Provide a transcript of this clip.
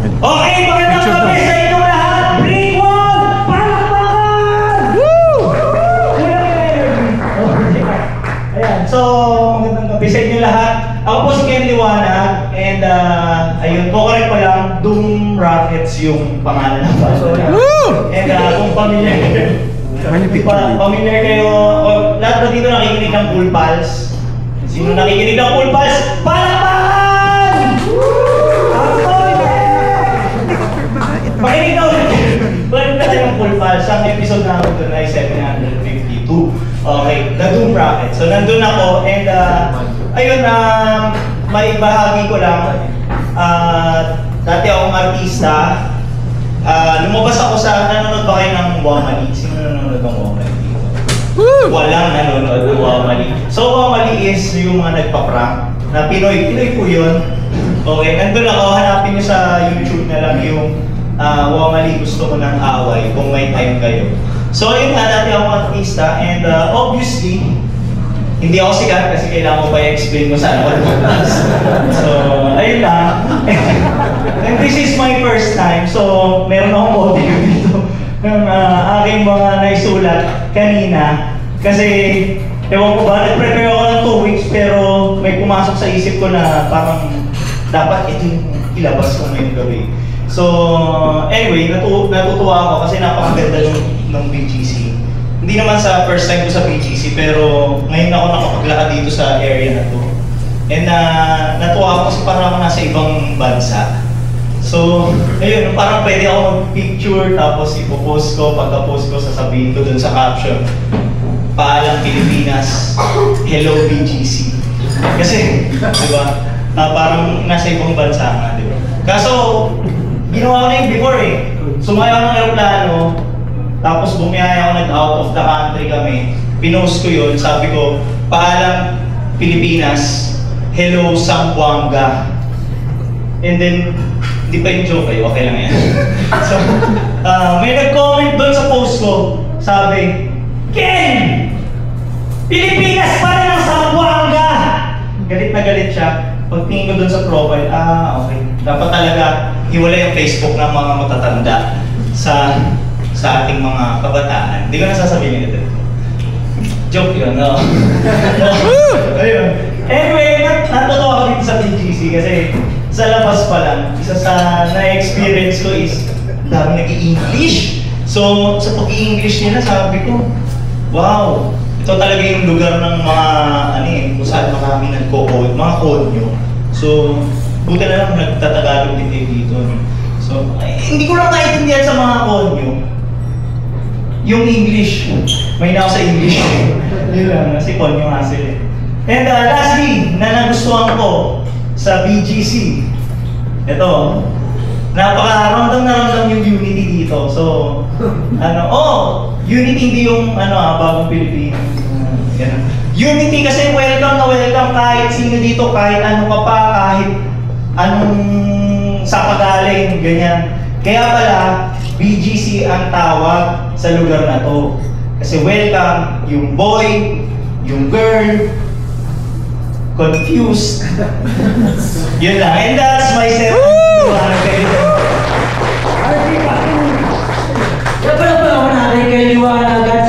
Okay, magandang gabi sa inyo lahat! Bring one! Palakpakan! Woo! Ayan, so magandang gabi sa inyo lahat. Ako po si Ken Liwanag and ayun, correct pa lang, Doom Rockets yung pangalan ng banda. And kung familiar kayo, lahat ba dito nakikinig ng Cool Pals? Sino nakikinig ng Cool Pals? Palakpakan! Makinig na ulit. Makinig na tayo ng Cool Pals. Ang episode namin doon ay 752. Okay, The Doom Rockets. So nandun ako and ayun, may bahagi ko lang. Dati akong artista. Lumabas ako sa, nanonood ba kayo ng Wamali? Sino nanonood ng Wamali dito? Walang nanonood ng Wamali. So Wamali is yung mga nagpa-prank na Pinoy po yun. Okay, nandun ako, hanapin nyo sa YouTube na lang yung Wamali gusto ko ng away kung may time kayo. So ayun nga, dati akong artista and obviously, hindi ako sikat kasi kailangan ko pa i-explain mo saan ako nagpuntas. So, ayun lang. And this is my first time, so meron akong audio dito ng aking mga naisulat kanina. Kasi, ewan ko ba, nag-prepare ako ng 2 weeks pero may pumasok sa isip ko na parang dapat ito yung ilabas ko ngayong gabi. So, anyway, natutuwa ako kasi napakaganda ng BGC. Hindi naman sa first time ko sa BGC, pero ngayon ako nakapaglakad dito sa area na to. And natuwa ako kasi parang ako nasa ibang bansa. So, ayun, parang pwede ako mag-picture tapos ipopost ko, pagka-post ko, sasabihin ko dun sa caption, "Paalam Pilipinas, hello BGC." Kasi, di ba, parang nasa ibang bansa nga, di ba? Kaso, ginawa ko na yung before eh. Sumakay ako ng aeroplano, tapos bumiyaya ako, nag-out of the country kami. Pinost ko yun, sabi ko, "Paalam Pilipinas, hello Zamboanga." And then, hindi pa yung joke eh, okay lang yan. So, may nag-comment doon sa post ko, sabi, "Ken! Pilipinas pa rin ang Zamboanga!" Galit na galit siya. Pagtingin ko doon sa profile, okay. Dapat talaga hiwalay ang Facebook ng mga matatanda sa ating mga kabataan. Hindi ko nasasabihin ito. Joke yun, no? Ayun. Anyway, natutuwa ako dito sa BGC kasi sa labas pa lang, isa sa na-experience ko is dami nag-i-English. So, sa pag-i-English nila, sabi ko, wow, ito talaga yung lugar ng mga, kung saan marami nagko-code, mga konyo. So, buti na lang nagtatagalog din dito. So, hindi ko lang naiintindihan sa mga konyo yung English. May na ako sa English. Yun lang, kasi konyo nga sila. And lastly, na nagustuhan ko sa BGC, ito, napaka-ramdam na ramdam yung unity dito. So, unity hindi yung bagong Pilipinas. Unity kasi welcome na welcome kahit sino dito, kahit ano ka pa, kahit anong sa pagaling, ganyan. Kaya pala, BGC ang tawag sa lugar na to. Kasi welcome yung boy, yung girl, confused. Yun lang. And that's my set. Kaya pala ako natin kay Liwanag at